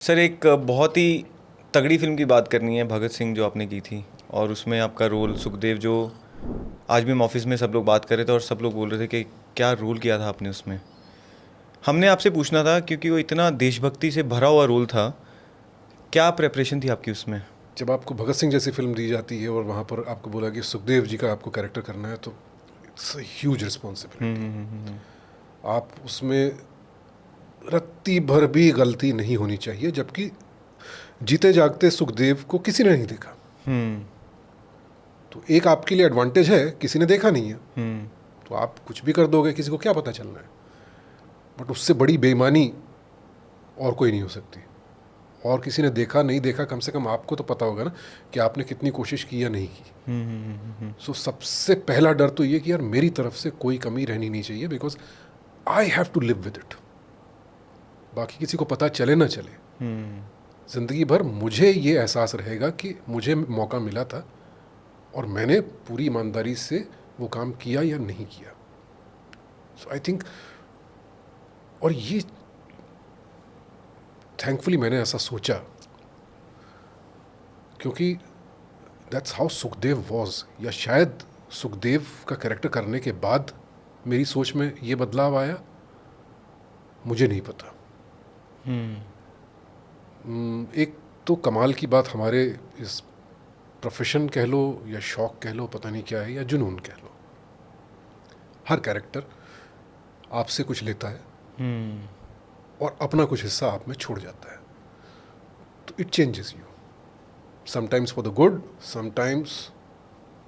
Sir एक बहुत ही तगड़ी फिल्म की बात करनी है, भगत सिंह जो आपने की थी। और उसमें आपका रोल सुखदेव, जो आज भी हम ऑफिस में सब लोग बात कर रहे थे और सब लोग बोल रहे थे कि क्या रोल किया था आपने उसमें। हमने आपसे पूछना था क्योंकि वो इतना देशभक्ति से भरा हुआ रोल था। क्या प्रेपरेशन थी आपकी उसमें? जब आपको भगत सिंह जैसी फिल्म दी जाती है और वहाँ पर आपको बोला कि सुखदेव जी का आपको कैरेक्टर करना है, तो इट्स अ ह्यूज रिस्पॉन्सिबिलिटी। हम्म। आप उसमें रत्ती भर भी गलती नहीं होनी चाहिए, जबकि जीते जागते सुखदेव को किसी ने नहीं देखा। हम्म। तो एक आपके लिए एडवांटेज है, किसी ने देखा नहीं है, हम्म। तो आप कुछ भी कर दोगे, किसी को क्या पता चलना है। बट उससे बड़ी बेईमानी और कोई नहीं हो सकती। और किसी ने देखा नहीं देखा, कम से कम आपको तो पता होगा ना कि आपने कितनी कोशिश की या नहीं की। सो सबसे पहला डर तो ये कि यार मेरी तरफ से कोई कमी रहनी नहीं चाहिए, because I have to live with it. बाकी किसी को पता चले ना चले, ज़िंदगी भर मुझे ये एहसास रहेगा कि मुझे मौका मिला था और मैंने पूरी ईमानदारी से वो काम किया या नहीं किया। सो आई थिंक, और ये थैंकफुली मैंने ऐसा सोचा, क्योंकि दैट्स हाउ सुखदेव वॉज। या शायद सुखदेव का कैरेक्टर करने के बाद मेरी सोच में ये बदलाव आया, मुझे नहीं पता। एक तो कमाल की बात, हमारे इस प्रोफेशन कह लो या शौक कह लो, पता नहीं क्या है, या जुनून कह लो, हर कैरेक्टर आपसे कुछ लेता है और अपना कुछ हिस्सा आप में छोड़ जाता है। तो it changes you, sometimes for the good, sometimes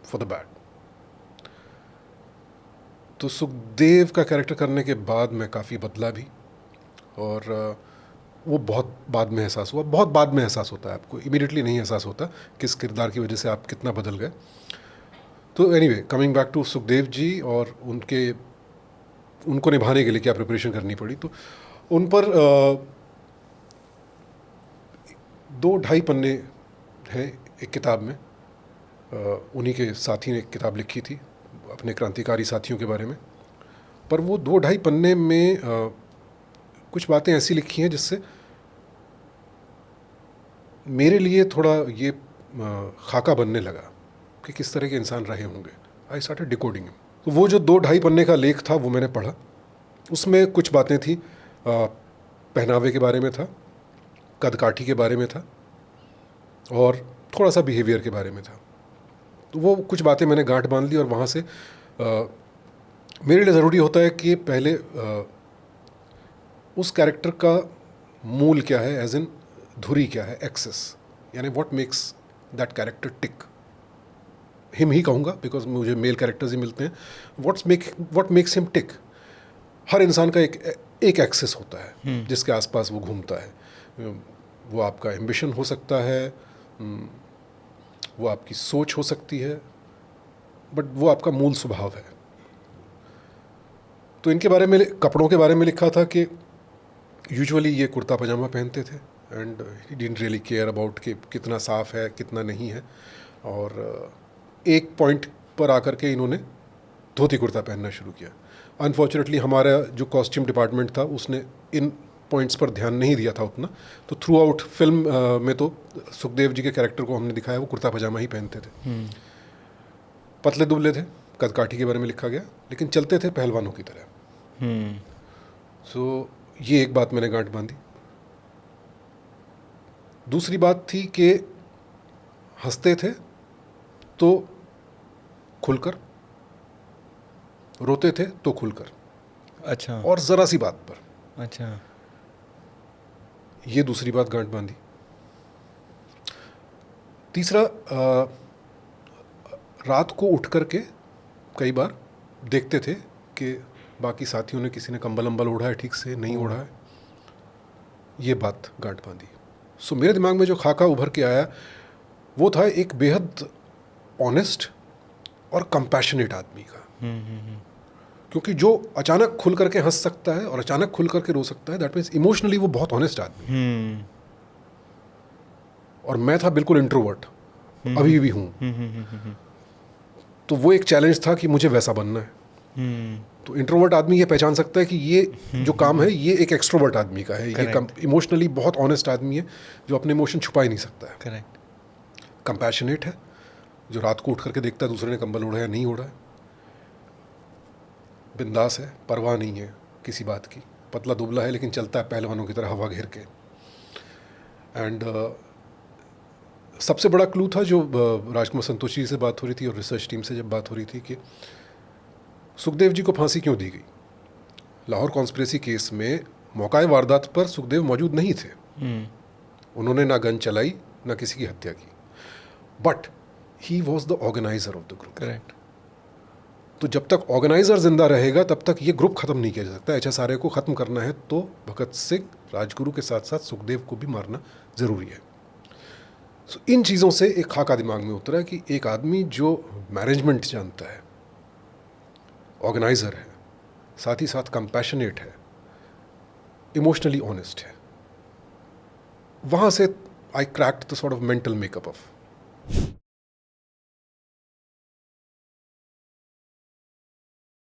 for the bad. तो सुखदेव का कैरेक्टर करने के बाद मैं काफ़ी बदला भी, और वो बहुत बाद में एहसास हुआ। बहुत बाद में एहसास होता है, आपको इमीडिएटली नहीं एहसास होता किस किरदार की वजह से आप कितना बदल गए। तो anyway, coming back to Sukhdev ji और उनको निभाने के लिए क्या प्रिपरेशन करनी पड़ी, तो उन पर 2-2.5 पन्ने हैं एक किताब में। उन्हीं के साथी ने एक किताब लिखी थी अपने क्रांतिकारी साथियों के बारे में। पर वो 2-2.5 पन्ने में कुछ बातें ऐसी लिखी हैं जिससे मेरे लिए थोड़ा ये खाका बनने लगा कि किस तरह के इंसान रहे होंगे। I started decoding. तो वो जो 2-2.5 पन्ने का लेख था वो मैंने पढ़ा। उसमें कुछ बातें थी, पहनावे के बारे में था, कदकाठी के बारे में था, और थोड़ा सा बिहेवियर के बारे में था। तो वो कुछ बातें मैंने गांठ बांध ली, और वहाँ से मेरे लिए ज़रूरी होता है कि पहले उस कैरेक्टर का मूल क्या है, एज इन धुरी क्या है, एक्सेस, यानी what makes that character tick. Him he कहूँगा बिकॉज मुझे मेल कैरेक्टर्स ही मिलते हैं। व्हाट मेक्स हिम टिक। हर इंसान का एक एक्सेस होता है जिसके आसपास वो घूमता है। वो आपका एम्बिशन हो सकता है, वो आपकी सोच हो सकती है, बट वो आपका मूल स्वभाव है। तो इनके बारे में, कपड़ों के बारे में लिखा था कि यूजुअली ये कुर्ता पजामा पहनते थे, and he didn't really care about कि कितना साफ़ है कितना नहीं है। और एक पॉइंट पर आकर के इन्होंने धोती कुर्ता पहनना शुरू किया। अनफॉर्चुनेटली हमारा जो कॉस्ट्यूम डिपार्टमेंट था उसने इन पॉइंट्स पर ध्यान नहीं दिया था उतना। तो थ्रू आउट फिल्म में तो सुखदेव जी के कैरेक्टर को हमने दिखाया वो कुर्ता पजामा ही पहनते थे। पतले दुबले थे, कदकाठी के बारे में लिखा गया, लेकिन चलते थे पहलवानों की तरह। सो ये एक बात मैंने गांठ बांधी। दूसरी बात थी कि हंसते थे तो खुलकर, रोते थे तो खुलकर, अच्छा। और ज़रा सी बात पर। अच्छा। ये दूसरी बात गांठ बांधी। तीसरा, रात को उठ कर के कई बार देखते थे कि बाकी साथियों ने किसी ने कंबल अम्बल ओढ़ा है, ठीक से नहीं ओढ़ा है। ये बात गांठ बांधी। सो मेरे दिमाग में जो खाका उभर के आया वो था एक बेहद ऑनेस्ट और कंपैशनेट आदमी का। क्योंकि जो अचानक खुल करके हंस सकता है और अचानक खुल करके रो सकता है, दैट मीन्स इमोशनली वो बहुत ऑनेस्ट आदमी है। और मैं था बिल्कुल इंट्रोवर्ट, अभी भी हूँ। तो वो एक चैलेंज था कि मुझे वैसा बनना है। तो इंट्रोवर्ट आदमी ये पहचान सकता है कि ये जो काम है ये एक एक्सट्रोवर्ट आदमी का है, ये इमोशनली बहुत ऑनेस्ट आदमी है जो अपने इमोशन छुपा ही नहीं सकता है। करेक्ट। कंपैशनेट है, जो रात को उठ करके देखता है दूसरे ने कंबल ओढ़ा है नहीं ओढ़ा है। बिंदास है, परवाह नहीं है किसी बात की, पतला दुबला है लेकिन चलता है पहलवानों की तरह हवा घेर के। एंड सबसे बड़ा क्लू था जो राजकुमार संतोषी जी से बात हो रही थी और रिसर्च टीम से जब बात हो रही थी कि सुखदेव जी को फांसी क्यों दी गई। लाहौर कॉन्स्पिरेसी केस में मौकाए वारदात पर सुखदेव मौजूद नहीं थे, उन्होंने ना गन चलाई ना किसी की हत्या की, but he was the organiser of the group. Correct. तो जब तक ऑर्गेनाइजर जिंदा रहेगा तब तक ये ग्रुप खत्म नहीं किया जा सकता। HSRA को खत्म करना है तो भगत सिंह, राजगुरु के साथ साथ सुखदेव को भी मारना ज़रूरी है। सो इन चीज़ों से एक खाका दिमाग में उतरा कि एक आदमी जो मैनेजमेंट जानता है, ऑर्गेनाइजर है, साथ ही साथ कंपैशनेट है, इमोशनली ऑनेस्ट है, वहाँ से आई cracked the sort of mental makeup of